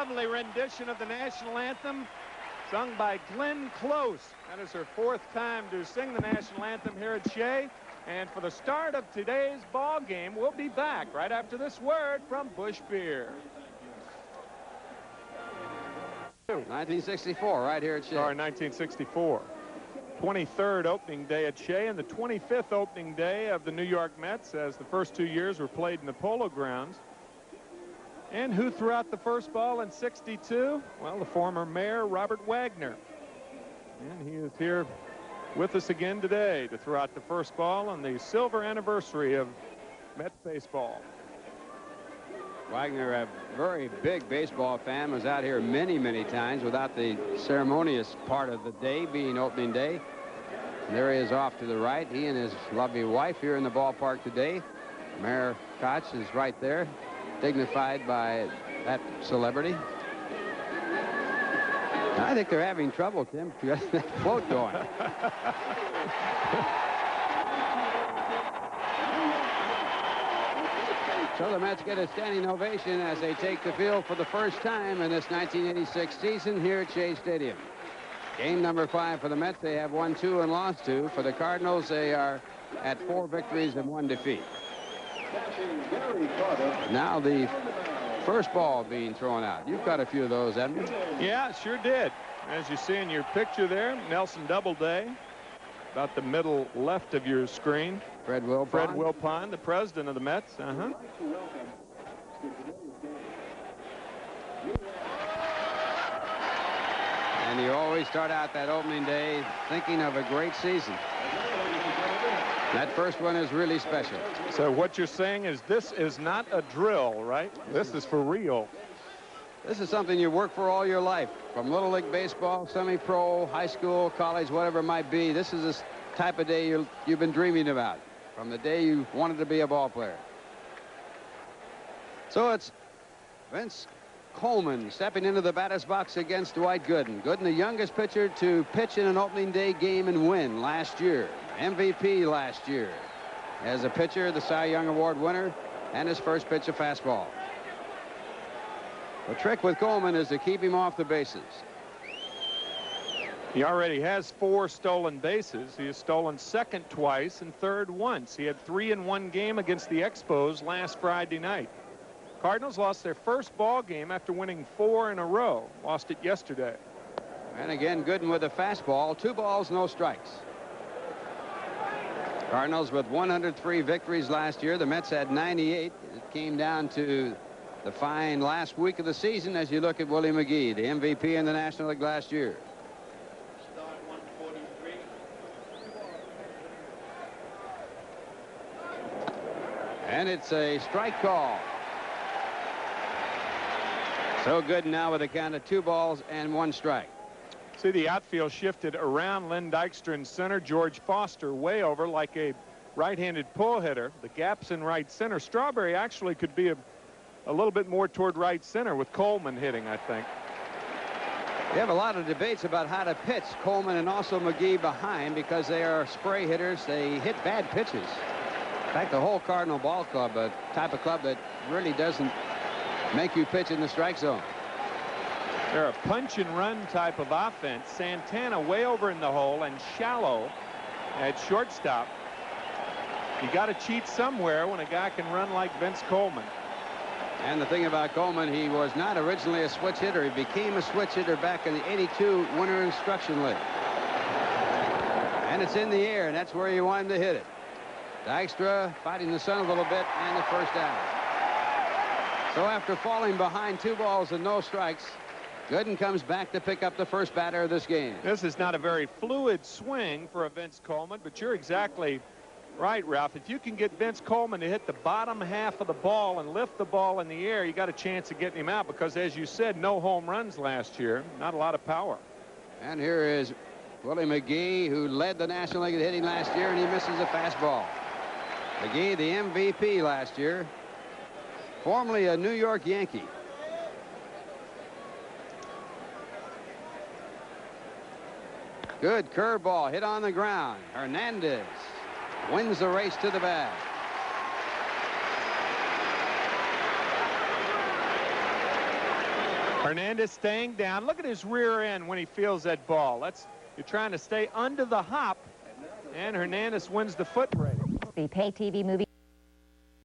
lovely rendition of the national anthem sung by Glenn Close. That is her 4th time to sing the national anthem here at Shea. And for the start of today's ball game, we'll be back right after this word from Busch Beer. 1964, right here at Shea. Sorry, 1964. 23rd opening day at Shea and the 25th opening day of the New York Mets, as the first 2 years were played in the Polo Grounds. And who threw out the first ball in 62? Well, the former mayor, Robert Wagner. And he is here with us again today to throw out the first ball on the silver anniversary of Mets baseball. Wagner, a very big baseball fan, was out here many, many times without the ceremonious part of the day being opening day. And there he is off to the right. He and his lovely wife here in the ballpark today. Mayor Koch is right there, dignified by that celebrity. I think they're having trouble, Tim, to get that float going. So the Mets get a standing ovation as they take the field for the first time in this 1986 season here at Shea Stadium. Game number 5 for the Mets. They have won 2 and lost 2. For the Cardinals, they are at 4 victories and 1 defeat. Now the first ball being thrown out. You've got a few of those, haven't you? Yeah, sure did. As you see in your picture there, Nelson Doubleday, about the middle left of your screen. Fred Wilpon. Fred Wilpon, the president of the Mets. And you always start out that opening day thinking of a great season. That first one is really special. So what you're saying is this is not a drill, right? This is for real. This is something you work for all your life, from Little League Baseball, semi-pro, high school, college, whatever it might be. This is the type of day you've been dreaming about from the day you wanted to be a ball player. So it's Vince Coleman stepping into the batter's box against Dwight Gooden. Gooden, the youngest pitcher to pitch in an opening day game and win last year. MVP last year. As a pitcher, the Cy Young Award winner, and his first pitch, a fastball. The trick with Coleman is to keep him off the bases. He already has 4 stolen bases. He has stolen second twice and third once. He had 3 in 1 game against the Expos last Friday night. Cardinals lost their first ball game after winning 4 in a row. Lost it yesterday. And again, Gooden with a fastball. 2 balls, no strikes. Cardinals with 103 victories last year. The Mets had 98. It came down to the fine last week of the season as you look at Willie McGee, the MVP in the National League last year. Start 143. And it's a strike call. So good now with a count of 2 balls and 1 strike. See, the outfield shifted around Len Dykstra in center. George Foster way over like a right-handed pull hitter. The gaps in right center. Strawberry actually could be a little bit more toward right center with Coleman hitting, I think. You have a lot of debates about how to pitch Coleman and also McGee behind because they are spray hitters. They hit bad pitches. In fact, the whole Cardinal ball club, a type of club that really doesn't make you pitch in the strike zone. They're a punch and run type of offense. Santana way over in the hole and Shallow at shortstop. You got to cheat somewhere when a guy can run like Vince Coleman. And the thing about Coleman, he was not originally a switch hitter. He became a switch hitter back in the '82 Winter Instruction League. And it's in the air, and that's where you want him to hit it. Dykstra fighting the sun a little bit, and the first out. So after falling behind 2 balls and no strikes, Gooden comes back to pick up the first batter of this game. This is not a very fluid swing for a Vince Coleman, but you're exactly right, Ralph. If you can get Vince Coleman to hit the bottom half of the ball and lift the ball in the air, you got a chance of getting him out because, as you said, no home runs last year. Not a lot of power. And here is Willie McGee, who led the National League in hitting last year, and he misses a fastball. McGee, the MVP last year, formerly a New York Yankee. Good curveball hit on the ground. Hernandez wins the race to the bag. Hernandez staying down. Look at his rear end when he feels that ball. You're trying to stay under the hop, and Hernandez wins the foot race. The pay TV movie.